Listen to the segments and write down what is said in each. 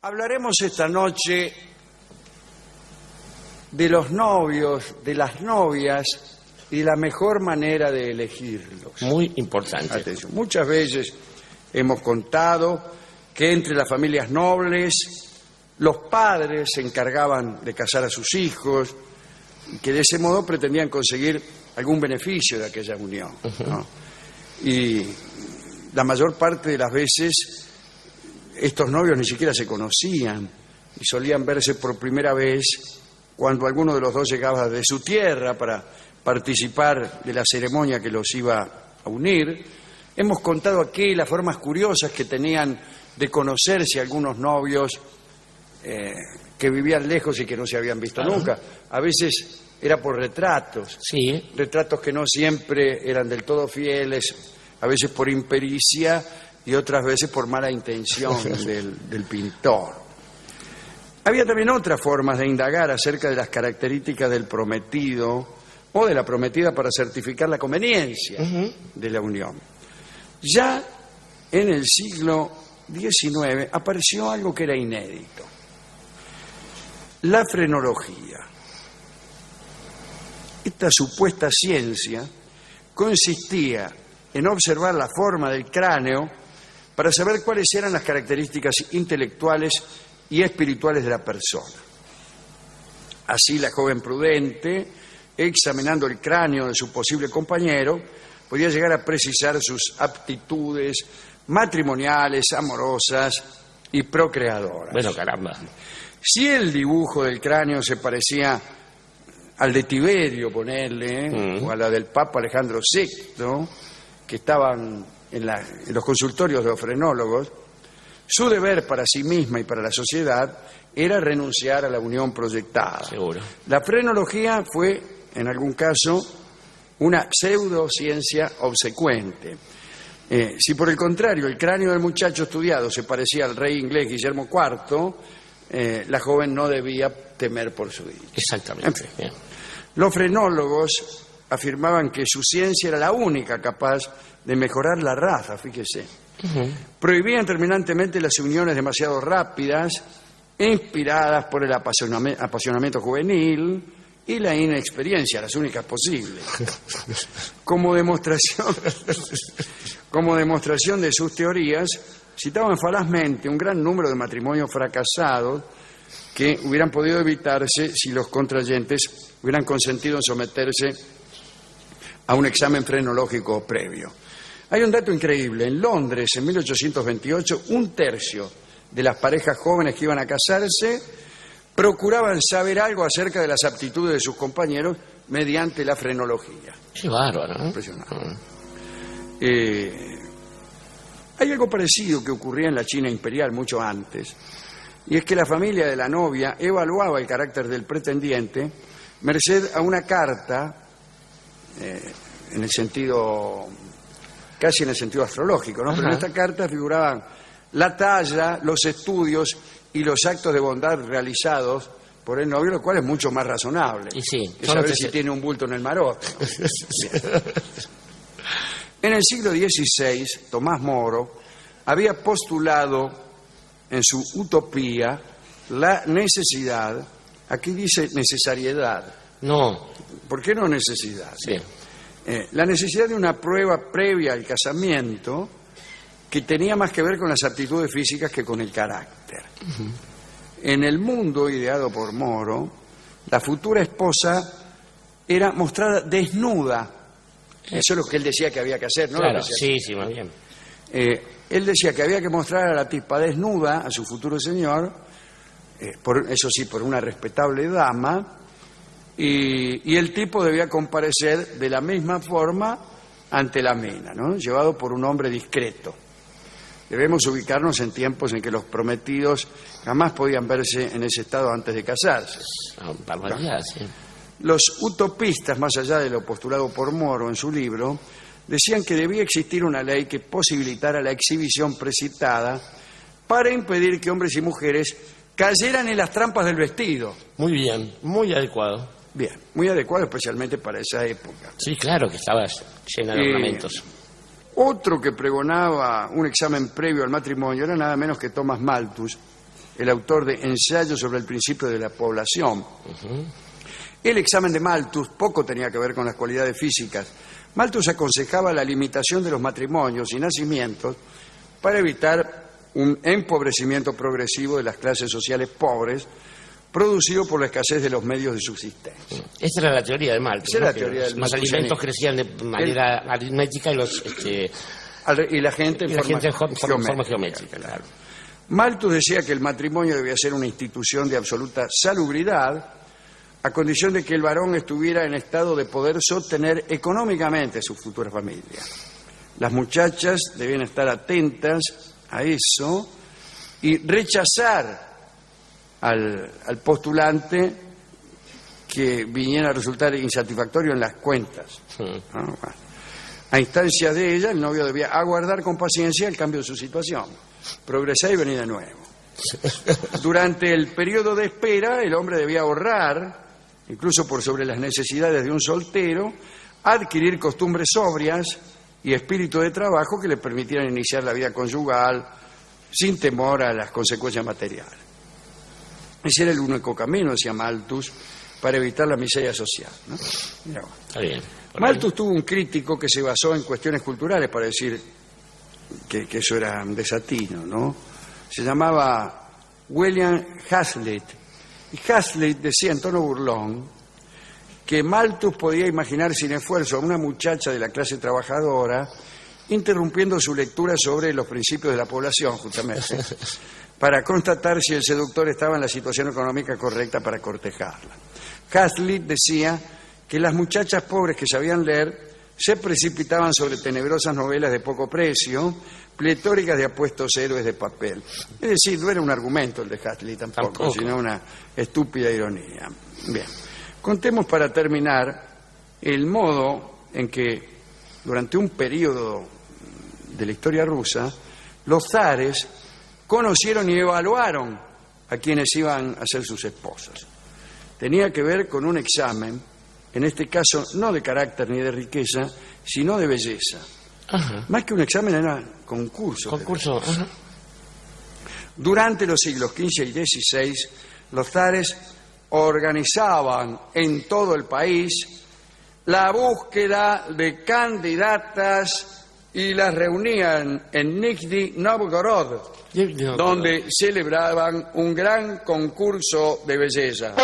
Hablaremos esta noche de los novios, de las novias y de la mejor manera de elegirlos. Muy importante. Atención, muchas veces hemos contado que entre las familias nobles los padres se encargaban de casar a sus hijos y que de ese modo pretendían conseguir algún beneficio de aquella unión, ¿no? Y la mayor parte de las veces estos novios ni siquiera se conocían y solían verse por primera vez cuando alguno de los dos llegaba de su tierra para participar de la ceremonia que los iba a unir. Hemos contado aquí las formas curiosas que tenían de conocerse algunos novios que vivían lejos y que no se habían visto nunca. A veces era por retratos, Sí. retratos que no siempre eran del todo fieles, a veces por impericia y otras veces por mala intención del pintor. Había también otras formas de indagar acerca de las características del prometido o de la prometida para certificar la conveniencia de la unión. Ya en el siglo XIX apareció algo que era inédito: la frenología. Esta supuesta ciencia consistía en observar la forma del cráneo para saber cuáles eran las características intelectuales y espirituales de la persona. Así la joven prudente, examinando el cráneo de su posible compañero, podía llegar a precisar sus aptitudes matrimoniales, amorosas y procreadoras. Bueno, caramba. Si el dibujo del cráneo se parecía al de Tiberio, ponerle, o a la del Papa Alejandro VI, que estaban en los consultorios de los frenólogos, su deber para sí misma y para la sociedad era renunciar a la unión proyectada. Seguro. La frenología fue, en algún caso, una pseudociencia obsecuente. Si por el contrario el cráneo del muchacho estudiado se parecía al rey inglés Guillermo IV, la joven no debía temer por su dicha. Exactamente. Bien. Los frenólogos afirmaban que su ciencia era la única capaz de mejorar la raza, fíjese. Prohibían terminantemente las uniones demasiado rápidas, inspiradas por el apasionamiento juvenil y la inexperiencia, las únicas posibles. Como demostración de sus teorías, citaban falazmente un gran número de matrimonios fracasados que hubieran podido evitarse si los contrayentes hubieran consentido en someterse a un examen frenológico previo. Hay un dato increíble. En Londres, en 1828, un tercio de las parejas jóvenes que iban a casarse procuraban saber algo acerca de las aptitudes de sus compañeros mediante la frenología. Qué bárbaro, ¿no? Impresionante. Hay algo parecido que ocurría en la China imperial mucho antes, y es que la familia de la novia evaluaba el carácter del pretendiente merced a una carta, en el sentido, casi en el sentido astrológico, ¿no? Pero en esta carta figuraban la talla, los estudios y los actos de bondad realizados por el novio, lo cual es mucho más razonable Y sí, que saber si tiene un bulto en el maroto, ¿no? En el siglo XVI, Tomás Moro había postulado en su Utopía la necesidad, aquí dice necesariedad. No. ¿Por qué no necesidad? Sí. La necesidad de una prueba previa al casamiento que tenía más que ver con las aptitudes físicas que con el carácter. En el mundo ideado por Moro, la futura esposa era mostrada desnuda. Eso es lo que él decía que había que hacer, ¿no? Claro, sí, más bien. Él decía que había que mostrar a la tipa desnuda, a su futuro señor, eso sí, por una respetable dama, y el tipo debía comparecer de la misma forma ante la mina, ¿no? Llevado por un hombre discreto. Debemos ubicarnos en tiempos en que los prometidos jamás podían verse en ese estado antes de casarse. Barbaridad, sí. Los utopistas, más allá de lo postulado por Moro en su libro, decían que debía existir una ley que posibilitara la exhibición precitada para impedir que hombres y mujeres cayeran en las trampas del vestido. Muy bien, muy adecuado. Bien, muy adecuado especialmente para esa época. Sí, claro, que estaba llena de ornamentos. Otro que pregonaba un examen previo al matrimonio era nada menos que Thomas Malthus, el autor de Ensayo sobre el principio de la población. El examen de Malthus poco tenía que ver con las cualidades físicas. Malthus aconsejaba la limitación de los matrimonios y nacimientos para evitar un empobrecimiento progresivo de las clases sociales pobres, producido por la escasez de los medios de subsistencia. Esta era la teoría de Malthus. Esa era la Que teoría del los alimentos crecían de manera aritmética y Y la gente en forma geométrica. Claro. Malthus decía que el matrimonio debía ser una institución de absoluta salubridad, a condición de que el varón estuviera en estado de poder sostener económicamente su futura familia. Las muchachas debían estar atentas a eso y rechazar al postulante que viniera a resultar insatisfactorio en las cuentas. ¿No? Bueno. A instancias de ella, el novio debía aguardar con paciencia el cambio de su situación, progresar y venir de nuevo. Durante el periodo de espera, el hombre debía ahorrar, incluso por sobre las necesidades de un soltero, adquirir costumbres sobrias y espíritu de trabajo que le permitieran iniciar la vida conyugal sin temor a las consecuencias materiales. Ese era el único camino, decía Malthus, para evitar la miseria social, ¿no? Mirá, bueno. Está bien. Malthus tuvo un crítico que se basó en cuestiones culturales para decir que eso era un desatino, ¿no? Se llamaba William Hazlitt. Y Hazlitt decía en tono burlón que Malthus podía imaginar sin esfuerzo a una muchacha de la clase trabajadora interrumpiendo su lectura sobre los principios de la población, justamente, para constatar si el seductor estaba en la situación económica correcta para cortejarla. Hazlitt decía que las muchachas pobres que sabían leer se precipitaban sobre tenebrosas novelas de poco precio, pletóricas de apuestos héroes de papel. Es decir, no era un argumento el de Hazlitt tampoco, sino una estúpida ironía. Bien, contemos para terminar el modo en que durante un periodo de la historia rusa los zares conocieron y evaluaron a quienes iban a ser sus esposas. Tenía que ver con un examen, en este caso no de carácter ni de riqueza, sino de belleza. Ajá. Más que un examen era concurso. Ajá. Durante los siglos XV y XVI, los zares organizaban en todo el país la búsqueda de candidatas y las reunían en Nizhny Novgorod, donde celebraban un gran concurso de belleza.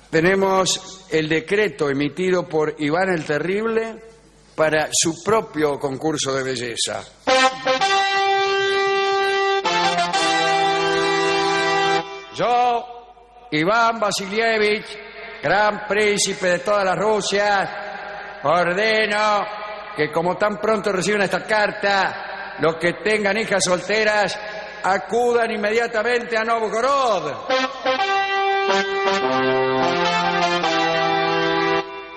Tenemos el decreto emitido por Iván el Terrible para su propio concurso de belleza. Yo, Iván Vasilievich, gran príncipe de todas las Rusias, ordeno que como tan pronto reciban esta carta, los que tengan hijas solteras acudan inmediatamente a Novgorod.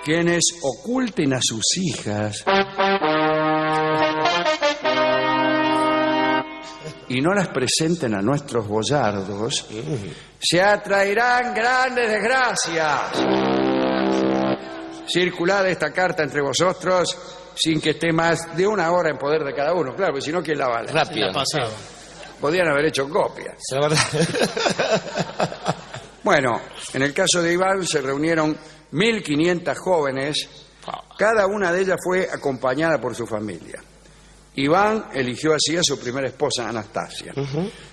Quienes oculten a sus hijas y no las presenten a nuestros boyardos, se atraerán grandes desgracias. Circulad esta carta entre vosotros sin que esté más de 1 hora en poder de cada uno. Claro, porque si no, ¿quién la vale? Rápido. Podían haber hecho copias. Bueno, en el caso de Iván se reunieron 1.500 jóvenes, cada una de ellas fue acompañada por su familia. Iván eligió así a su primera esposa, Anastasia.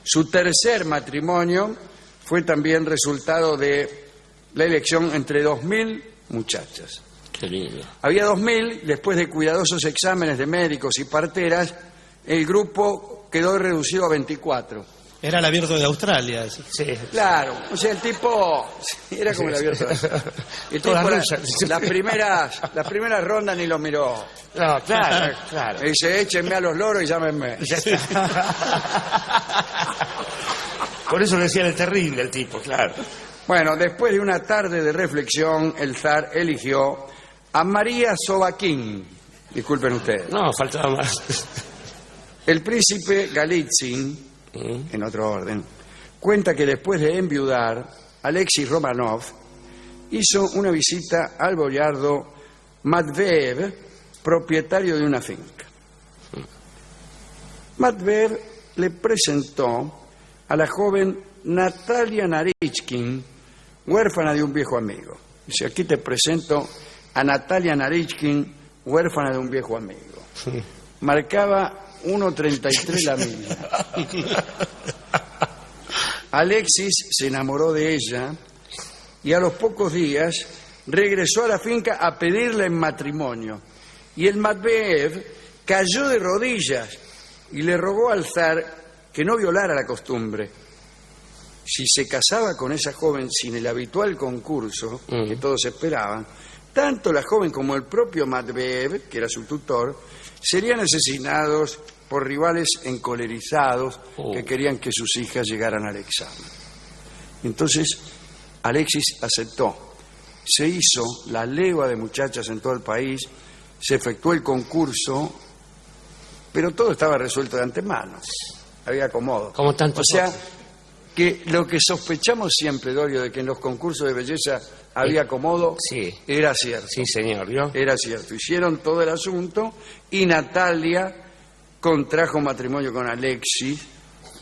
Su tercer matrimonio fue también resultado de la elección entre 2.000 muchachas. Qué lindo. Había 2.000, después de cuidadosos exámenes de médicos y parteras, el grupo quedó reducido a 24. Era el abierto de Australia. Sí. Claro, o sea, el tipo era como el abierto de Australia. El tipo las primeras rondas ni lo miró. No, claro, claro. Y dice, échenme a los loros y llámenme. Ya está. Por eso le decían el terrible el tipo, claro. Bueno, después de una tarde de reflexión, el zar eligió a María Sobaquín. Disculpen ustedes. No, faltaba más. El príncipe Galitzin, en otro orden, cuenta que después de enviudar, Alexis Romanov hizo una visita al boyardo Matveev, propietario de una finca. Matveev le presentó a la joven Natalia Narichkin, huérfana de un viejo amigo. Dice, aquí te presento a Natalia Narichkin, huérfana de un viejo amigo. Marcaba 1.33 la milla. Alexis se enamoró de ella y a los pocos días regresó a la finca a pedirla en matrimonio. Y el Matveev cayó de rodillas y le rogó al zar que no violara la costumbre. Si se casaba con esa joven sin el habitual concurso que todos esperaban, tanto la joven como el propio Matveev, que era su tutor, serían asesinados por rivales encolerizados que querían que sus hijas llegaran al examen. Entonces, Alexis aceptó. Se hizo la leva de muchachas en todo el país, se efectuó el concurso, pero todo estaba resuelto de antemano. Había acomodo. Como tanto. O sea, que lo que sospechamos siempre, Dorio, de que en los concursos de belleza había acomodo, sí, era cierto. Sí, señor, ¿vio? Era cierto. Hicieron todo el asunto y Natalia contrajo matrimonio con Alexis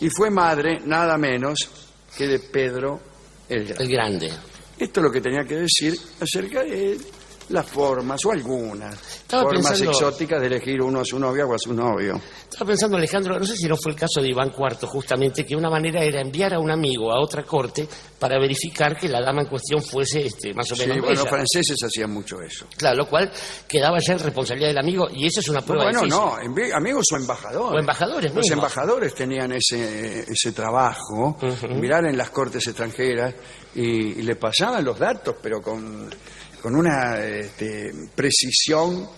y fue madre nada menos que de Pedro el Grande. El Grande. Esto es lo que tenía que decir acerca de las formas, o algunas formas exóticas de elegir uno a su novia o a su novio. Estaba pensando, Alejandro, no sé si no fue el caso de Iván IV, justamente, que una manera era enviar a un amigo a otra corte para verificar que la dama en cuestión fuese más o menos Sí, bella. bueno, los franceses hacían mucho eso. Claro, lo cual quedaba ya en responsabilidad del amigo, y esa es una prueba difícil. No, amigos o embajadores. O embajadores Los mismos. embajadores tenían ese trabajo, mirar en las cortes extranjeras y le pasaban los datos, pero con una precisión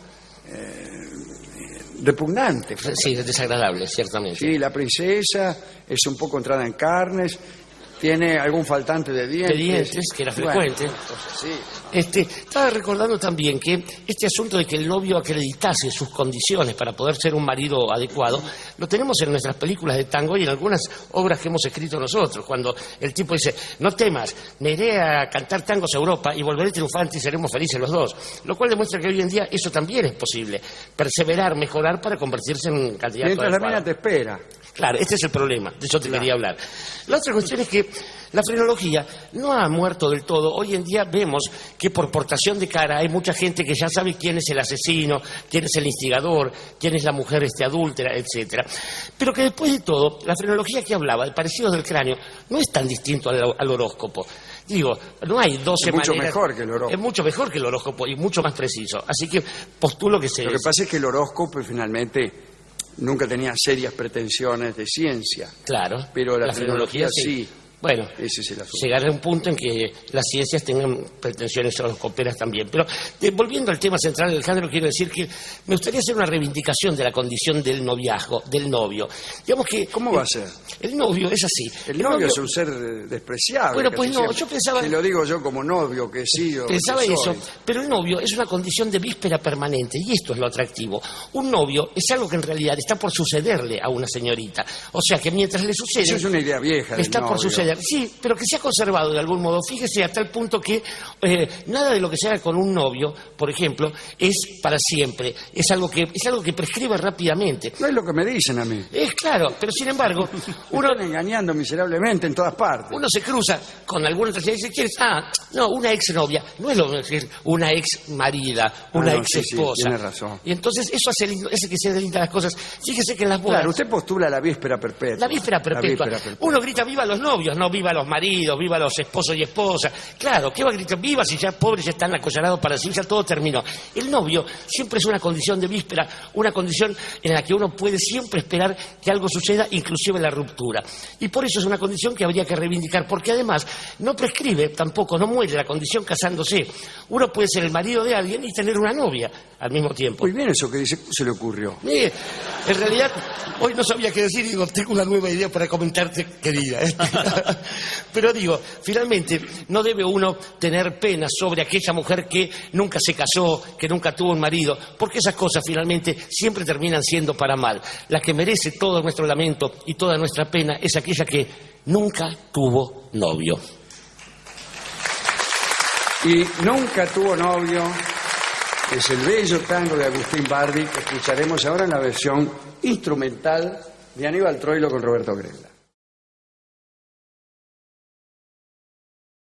repugnante. Sí, desagradable, ciertamente. Sí, la princesa es un poco entrada en carnes, tiene algún faltante de dientes. De dientes, que era frecuente. Bueno, entonces, sí. Estaba recordando también que este asunto de que el novio acreditase sus condiciones para poder ser un marido adecuado, lo tenemos en nuestras películas de tango y en algunas obras que hemos escrito nosotros, cuando el tipo dice, no temas, me iré a cantar tangos a Europa y volveré triunfante y seremos felices los dos. Lo cual demuestra que hoy en día eso también es posible, perseverar, mejorar para convertirse en un candidato Mientras la adecuado. mina te espera. Claro, este es el problema, de eso te quería hablar. La otra cuestión es que la frenología no ha muerto del todo. Hoy en día vemos que por portación de cara hay mucha gente que ya sabe quién es el asesino, quién es el instigador, quién es la mujer adúltera, etcétera. Pero que después de todo, la frenología que hablaba, el parecido del cráneo, no es tan distinto al horóscopo. Digo, no hay 12 maneras... Es mucho mejor que el horóscopo. Es mucho mejor que el horóscopo y mucho más preciso. Así que postulo que Lo que pasa es que el horóscopo finalmente nunca tenía serias pretensiones de ciencia. Claro. Pero la frenología sí. Bueno, ese es el asunto. llegará a un punto en que las ciencias tengan pretensiones horoscoperas también. Pero volviendo al tema central, Alejandro, quiero decir que me gustaría hacer una reivindicación de la condición del noviazgo, del novio. Digamos que ¿Cómo va a ser? El novio es así. El novio es un ser despreciable. Bueno, pues casi no, siempre. yo pensaba... Se lo digo yo como novio, que sí o Pensaba que eso, soy. pero el novio es una condición de víspera permanente y esto es lo atractivo. Un novio es algo que en realidad está por sucederle a una señorita. O sea que mientras le sucede... Eso es una idea vieja del Está por novio. suceder. Sí, pero que se ha conservado de algún modo. Fíjese a tal punto que nada de lo que se haga con un novio, por ejemplo, es para siempre. Es algo que prescribe rápidamente. No es lo que me dicen a mí. Es claro, pero sin embargo, uno Están engañando miserablemente en todas partes. Uno se cruza con alguna otra y dice, ¿quieres? No, una exnovia. No es lo mismo decir una ex marida, una no, ex sí, esposa. tiene razón. Y entonces eso hace que sean lindas las cosas. Fíjese que en las bodas... Claro, usted postula la víspera perpetua. La víspera perpetua. Uno grita viva los novios, no viva los maridos, viva los esposos y esposas. Claro, ¿qué va a gritar? Viva si ya pobres ya están acollarados para sí, ya todo terminó. El novio siempre es una condición de víspera, una condición en la que uno puede siempre esperar que algo suceda, inclusive la ruptura. Y por eso es una condición que habría que reivindicar, porque además no prescribe tampoco, no muere la condición casándose. Uno puede ser el marido de alguien y tener una novia al mismo tiempo. Muy bien eso que dice, ¿cómo se le ocurrió? Mire, en realidad, hoy no sabía qué decir y digo, tengo una nueva idea para comentarte, querida. Pero digo, finalmente, no debe uno tener pena sobre aquella mujer que nunca se casó, que nunca tuvo un marido, porque esas cosas finalmente siempre terminan siendo para mal. La que merece todo nuestro lamento y toda nuestra pena es aquella que nunca tuvo novio. Y Nunca tuvo novio es el bello tango de Agustín Bardi que escucharemos ahora en la versión instrumental de Aníbal Troilo con Roberto Grela.